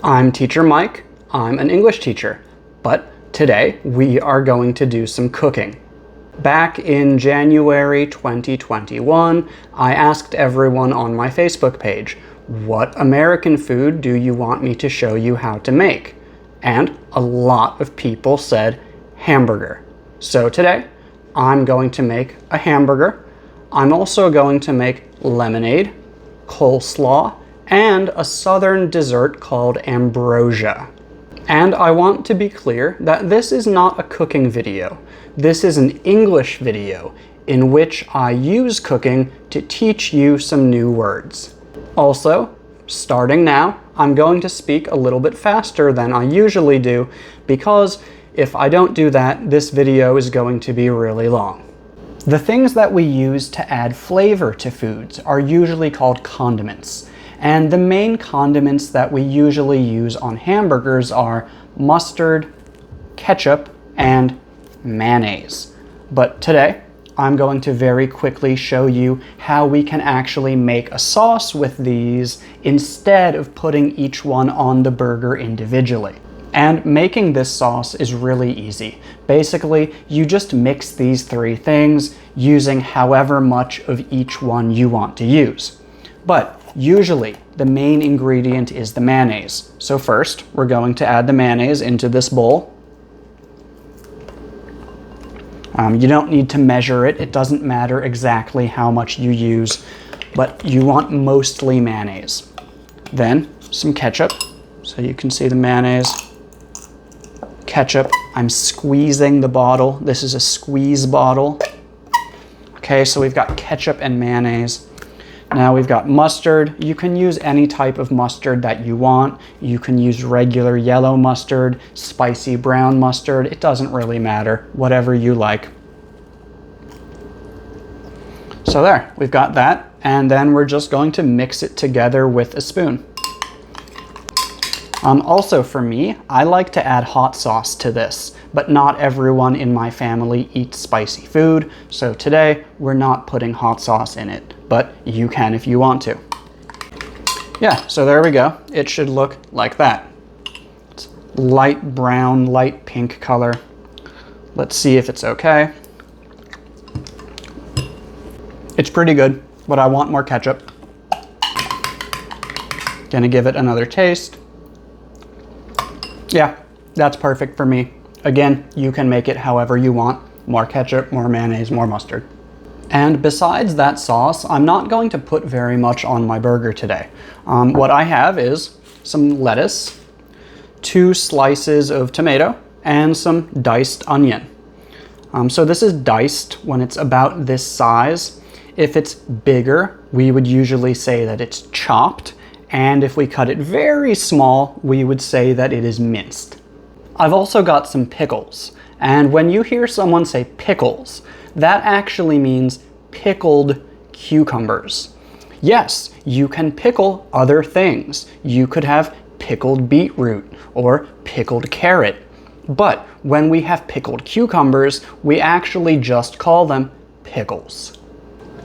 I'm Teacher Mike. I'm an English teacher, but today we are going to do some cooking. Back in January 2021, I asked everyone on my Facebook page, what American food do you want me to show you how to make? And a lot of people said hamburger. So today, I'm going to make a hamburger. I'm also going to make lemonade, coleslaw, and a southern dessert called Ambrosia. And I want to be clear that this is not a cooking video. This is an English video in which I use cooking to teach you some new words. Also, starting now, I'm going to speak a little bit faster than I usually do because if I don't do that, this video is going to be really long. The things that we use to add flavor to foods are usually called condiments. And the main condiments that we usually use on hamburgers are mustard, ketchup, and mayonnaise. But today, I'm going to very quickly show you how we can actually make a sauce with these instead of putting each one on the burger individually. And making this sauce is really easy. Basically, you just mix these three things using however much of each one you want to use. But usually, the main ingredient is the mayonnaise. So first, we're going to add the mayonnaise into this bowl. You don't need to measure it. It doesn't matter exactly how much you use, but you want mostly mayonnaise. Then, some ketchup. So you can see the mayonnaise. Ketchup. I'm squeezing the bottle. This is a squeeze bottle. Okay, so we've got ketchup and mayonnaise. Now we've got mustard. You can use any type of mustard that you want. You can use regular yellow mustard, spicy brown mustard. It doesn't really matter, whatever you like. So there, we've got that. And then we're just going to mix it together with a spoon. Also for me, I like to add hot sauce to this, but not everyone in my family eats spicy food. So today, we're not putting hot sauce in it. But you can if you want to. Yeah, so there we go. It should look like that. It's light brown, light pink color. Let's see if it's okay. It's pretty good, but I want more ketchup. Gonna give it another taste. Yeah, that's perfect for me. Again, you can make it however you want. More ketchup, more mayonnaise, more mustard. And besides that sauce, I'm not going to put very much on my burger today. What I have is some lettuce, 2 slices of tomato, and some diced onion. So this is diced when it's about this size. If it's bigger, we would usually say that it's chopped. And if we cut it very small, we would say that it is minced. I've also got some pickles. And when you hear someone say pickles, that actually means pickled cucumbers. Yes, you can pickle other things. You could have pickled beetroot or pickled carrot. But when we have pickled cucumbers, we actually just call them pickles.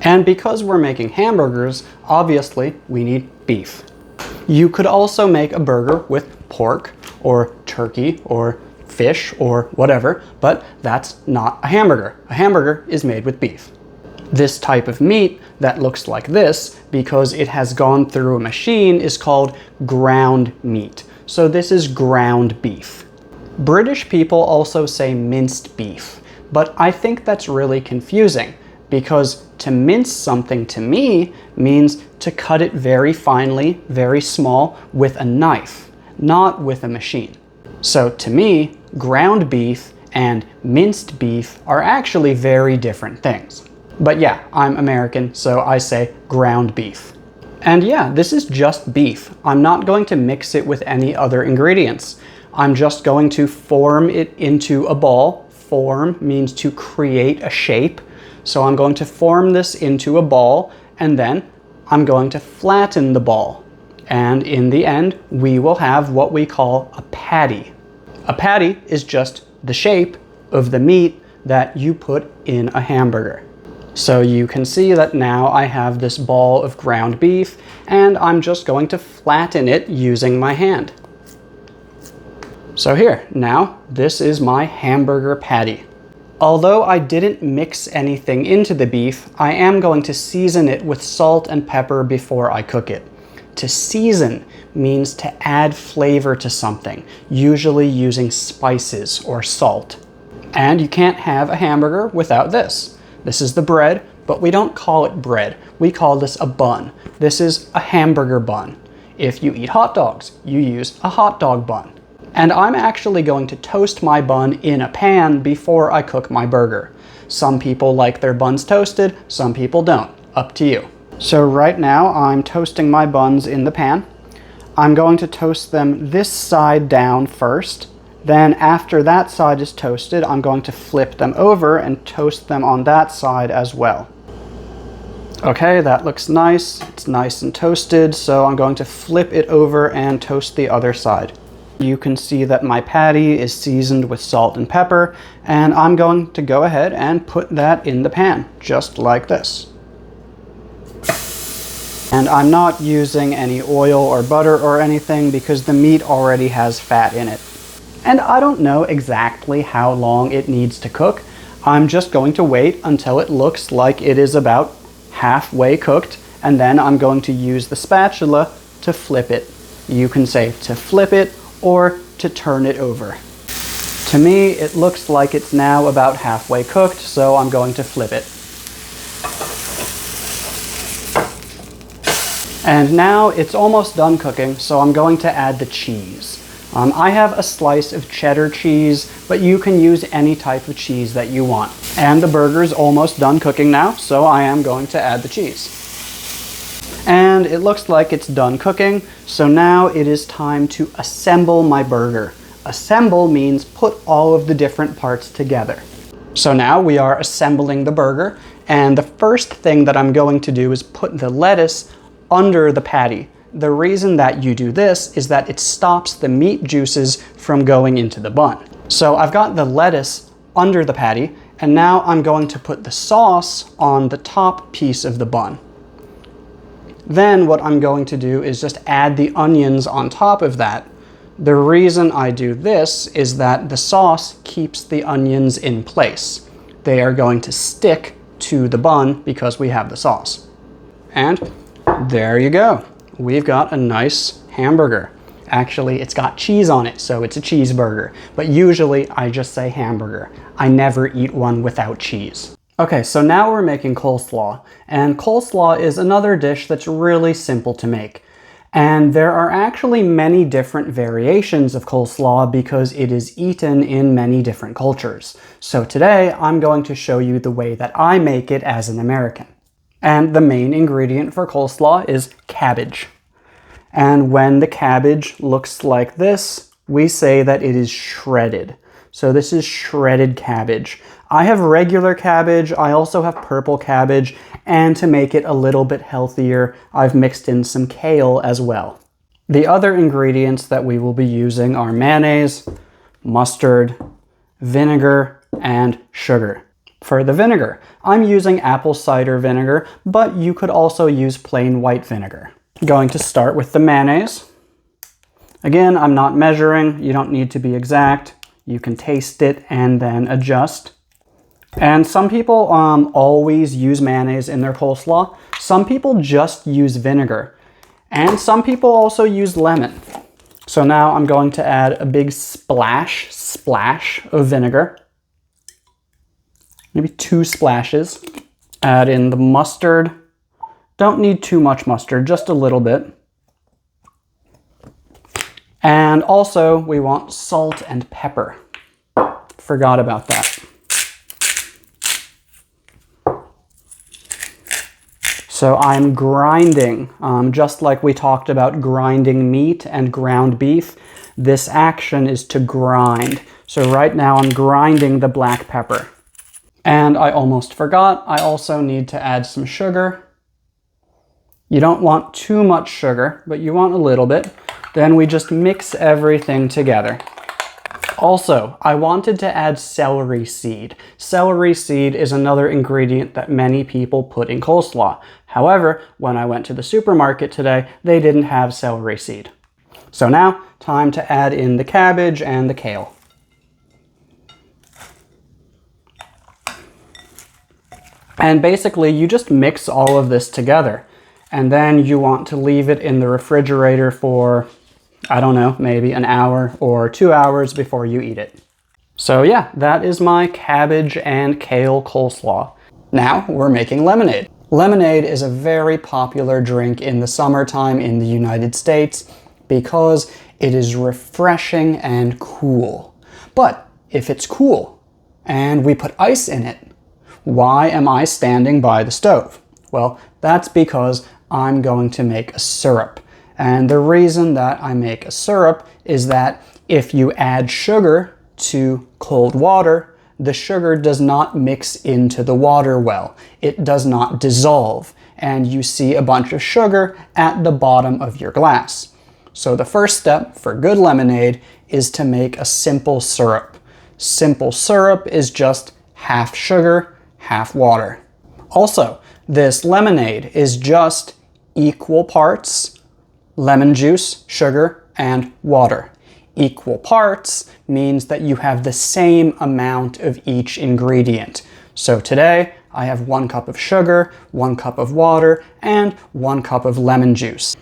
And because we're making hamburgers, obviously we need beef. You could also make a burger with pork or turkey or fish or whatever, but that's not a hamburger. A hamburger is made with beef. This type of meat that looks like this, because it has gone through a machine, is called ground meat. So this is ground beef. British people also say minced beef, but I think that's really confusing because to mince something to me means to cut it very finely, very small with a knife, not with a machine. So to me, ground beef and minced beef are actually very different things. But yeah, I'm American, so I say ground beef. And yeah, this is just beef. I'm not going to mix it with any other ingredients. I'm just going to form it into a ball. Form means to create a shape. So I'm going to form this into a ball, and then I'm going to flatten the ball. And in the end, we will have what we call a patty. A patty is just the shape of the meat that you put in a hamburger. So you can see that now I have this ball of ground beef, and I'm just going to flatten it using my hand. So here, now this is my hamburger patty. Although I didn't mix anything into the beef, I am going to season it with salt and pepper before I cook it. To season means to add flavor to something, usually using spices or salt. And you can't have a hamburger without this. This is the bread, but we don't call it bread. We call this a bun. This is a hamburger bun. If you eat hot dogs, you use a hot dog bun. And I'm actually going to toast my bun in a pan before I cook my burger. Some people like their buns toasted, some people don't. Up to you. So right now I'm toasting my buns in the pan. I'm going to toast them this side down first. Then after that side is toasted, I'm going to flip them over and toast them on that side as well. Okay, that looks nice. It's nice and toasted, so I'm going to flip it over and toast the other side. You can see that my patty is seasoned with salt and pepper, and I'm going to go ahead and put that in the pan, just like this. And I'm not using any oil or butter or anything because the meat already has fat in it. And I don't know exactly how long it needs to cook. I'm just going to wait until it looks like it is about halfway cooked, and then I'm going to use the spatula to flip it. You can say to flip it or to turn it over. To me, it looks like it's now about halfway cooked, so I'm going to flip it. And now it's almost done cooking, so I'm going to add the cheese. I have a slice of cheddar cheese, but you can use any type of cheese that you want. And the burger's almost done cooking now, so I am going to add the cheese. And it looks like it's done cooking, so now it is time to assemble my burger. Assemble means put all of the different parts together. So now we are assembling the burger, and the first thing that I'm going to do is put the lettuce under the patty. The reason that you do this is that it stops the meat juices from going into the bun. So I've got the lettuce under the patty, and now I'm going to put the sauce on the top piece of the bun. Then what I'm going to do is just add the onions on top of that. The reason I do this is that the sauce keeps the onions in place. They are going to stick to the bun because we have the sauce. And there you go. We've got a nice hamburger. Actually, it's got cheese on it, so it's a cheeseburger. But usually I just say hamburger. I never eat one without cheese. Okay, so now we're making coleslaw. And coleslaw is another dish that's really simple to make. And there are actually many different variations of coleslaw because it is eaten in many different cultures. So today I'm going to show you the way that I make it as an American. And the main ingredient for coleslaw is cabbage. And when the cabbage looks like this, we say that it is shredded. So this is shredded cabbage. I have regular cabbage, I also have purple cabbage, and to make it a little bit healthier, I've mixed in some kale as well. The other ingredients that we will be using are mayonnaise, mustard, vinegar, and sugar. For the vinegar, I'm using apple cider vinegar, but you could also use plain white vinegar. I'm going to start with the mayonnaise. Again, I'm not measuring, you don't need to be exact. You can taste it and then adjust. And some people always use mayonnaise in their coleslaw. Some people just use vinegar. And some people also use lemon. So now I'm going to add a big splash of vinegar. Maybe 2 splashes. Add in the mustard. Don't need too much mustard, just a little bit. And also we want salt and pepper. Forgot about that. So I'm grinding, just like we talked about grinding meat and ground beef. This action is to grind. So right now I'm grinding the black pepper. And I almost forgot, I also need to add some sugar. You don't want too much sugar, but you want a little bit. Then we just mix everything together. Also, I wanted to add celery seed. Celery seed is another ingredient that many people put in coleslaw. However, when I went to the supermarket today, they didn't have celery seed. So now, time to add in the cabbage and the kale. And basically, you just mix all of this together. And then you want to leave it in the refrigerator for, I don't know, maybe an hour or 2 hours before you eat it. So yeah, that is my cabbage and kale coleslaw. Now we're making lemonade. Lemonade is a very popular drink in the summertime in the United States because it is refreshing and cool. But if it's cool and we put ice in it, why am I standing by the stove? Well, that's because I'm going to make a syrup. And the reason that I make a syrup is that if you add sugar to cold water, the sugar does not mix into the water well. It does not dissolve, and you see a bunch of sugar at the bottom of your glass. So the first step for good lemonade is to make a simple syrup. Simple syrup is just half sugar, half water. Also, this lemonade is just equal parts lemon juice, sugar, and water. Equal parts means that you have the same amount of each ingredient. So today, I have 1 cup of sugar, 1 cup of water, and 1 cup of lemon juice.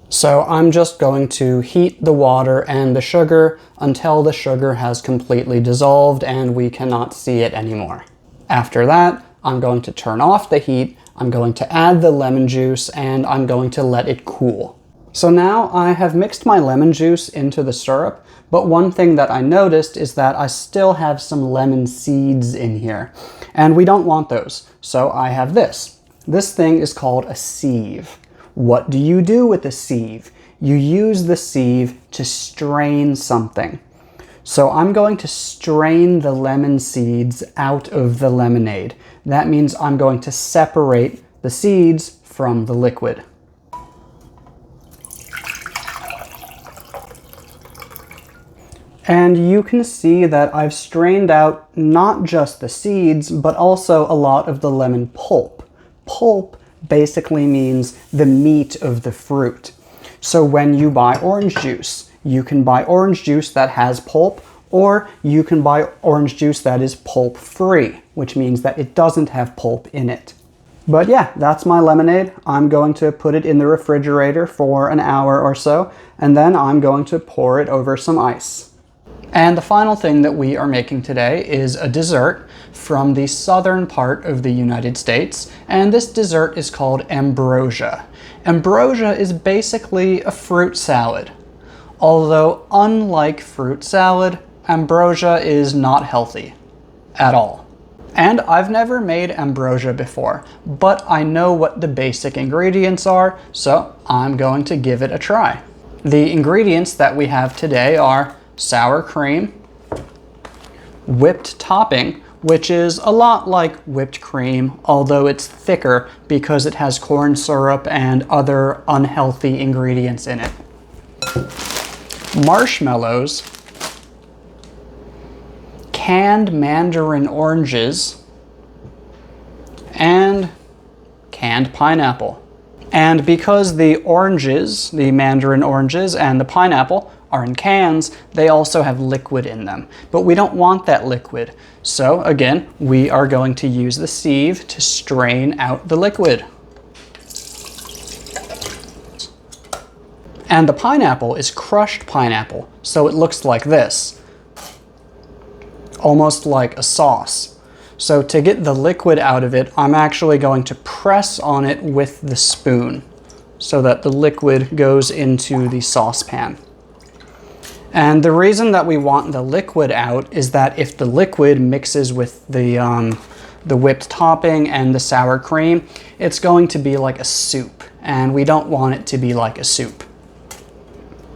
So I'm just going to heat the water and the sugar until the sugar has completely dissolved and we cannot see it anymore. After that, I'm going to turn off the heat, I'm going to add the lemon juice, and I'm going to let it cool. So now I have mixed my lemon juice into the syrup, but one thing that I noticed is that I still have some lemon seeds in here, and we don't want those. So I have this. This thing is called a sieve. What do you do with a sieve? You use the sieve to strain something. So I'm going to strain the lemon seeds out of the lemonade. That means I'm going to separate the seeds from the liquid. And you can see that I've strained out not just the seeds, but also a lot of the lemon pulp. Pulp basically means the meat of the fruit. So when you buy orange juice, you can buy orange juice that has pulp, or you can buy orange juice that is pulp-free, which means that it doesn't have pulp in it. But yeah, that's my lemonade. I'm going to put it in the refrigerator for an hour or so, and then I'm going to pour it over some ice. And the final thing that we are making today is a dessert from the southern part of the United States, and this dessert is called Ambrosia. Ambrosia is basically a fruit salad. Although, unlike fruit salad, Ambrosia is not healthy at all. And I've never made Ambrosia before, but I know what the basic ingredients are, so I'm going to give it a try. The ingredients that we have today are sour cream, whipped topping, which is a lot like whipped cream, although it's thicker because it has corn syrup and other unhealthy ingredients in it. Marshmallows, canned mandarin oranges, and canned pineapple. And because the oranges, the mandarin oranges and the pineapple are in cans, they also have liquid in them. But we don't want that liquid. So again, we are going to use the sieve to strain out the liquid. And the pineapple is crushed pineapple, so it looks like this. Almost like a sauce. So to get the liquid out of it, I'm actually going to press on it with the spoon so that the liquid goes into the saucepan. And the reason that we want the liquid out is that if the liquid mixes with the whipped topping and the sour cream, it's going to be like a soup, and we don't want it to be like a soup.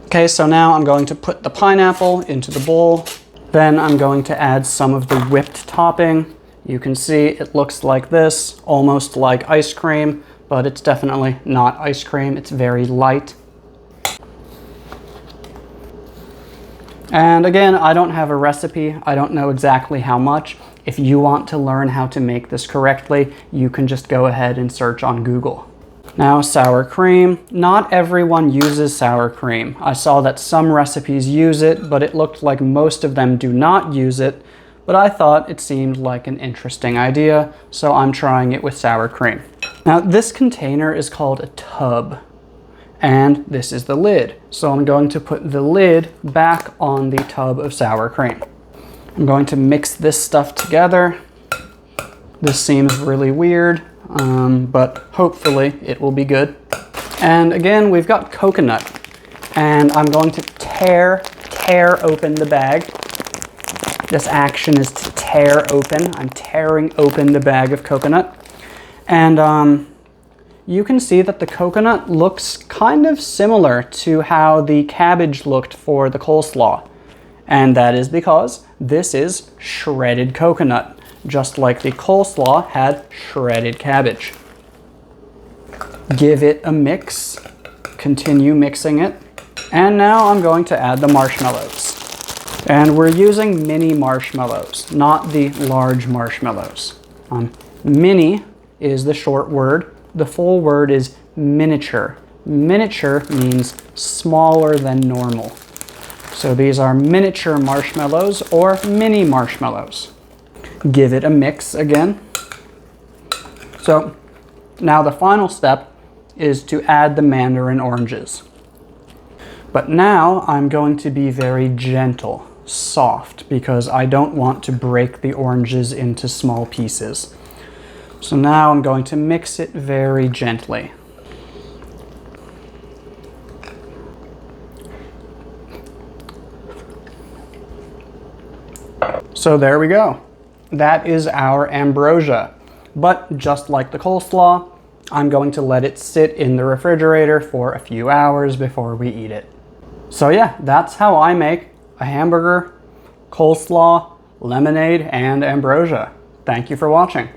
Okay, so now I'm going to put the pineapple into the bowl. Then I'm going to add some of the whipped topping. You can see it looks like this, almost like ice cream, but it's definitely not ice cream. It's very light. And again, I don't have a recipe. I don't know exactly how much. If you want to learn how to make this correctly, you can just go ahead and search on Google. Now, sour cream. Not everyone uses sour cream. I saw that some recipes use it, but it looked like most of them do not use it. But I thought it seemed like an interesting idea, so I'm trying it with sour cream. Now, this container is called a tub, and this is the lid. So I'm going to put the lid back on the tub of sour cream. I'm going to mix this stuff together. This seems really weird, but hopefully it will be good. And again, we've got coconut, and I'm going to tear open the bag. This action is to tear open. I'm tearing open the bag of coconut. And you can see that the coconut looks kind of similar to how the cabbage looked for the coleslaw. And that is because this is shredded coconut, just like the coleslaw had shredded cabbage. Give it a mix. Continue mixing it. And now I'm going to add the marshmallows. And we're using mini marshmallows, not the large marshmallows. Mini is the short word. The full word is miniature. Miniature means smaller than normal. So these are miniature marshmallows or mini marshmallows. Give it a mix again. So now the final step is to add the mandarin oranges. But now I'm going to be very gentle, soft, because I don't want to break the oranges into small pieces. So now I'm going to mix it very gently. So there we go. That is our ambrosia. But just like the coleslaw, I'm going to let it sit in the refrigerator for a few hours before we eat it. So yeah, that's how I make a hamburger, coleslaw, lemonade, and ambrosia. Thank you for watching.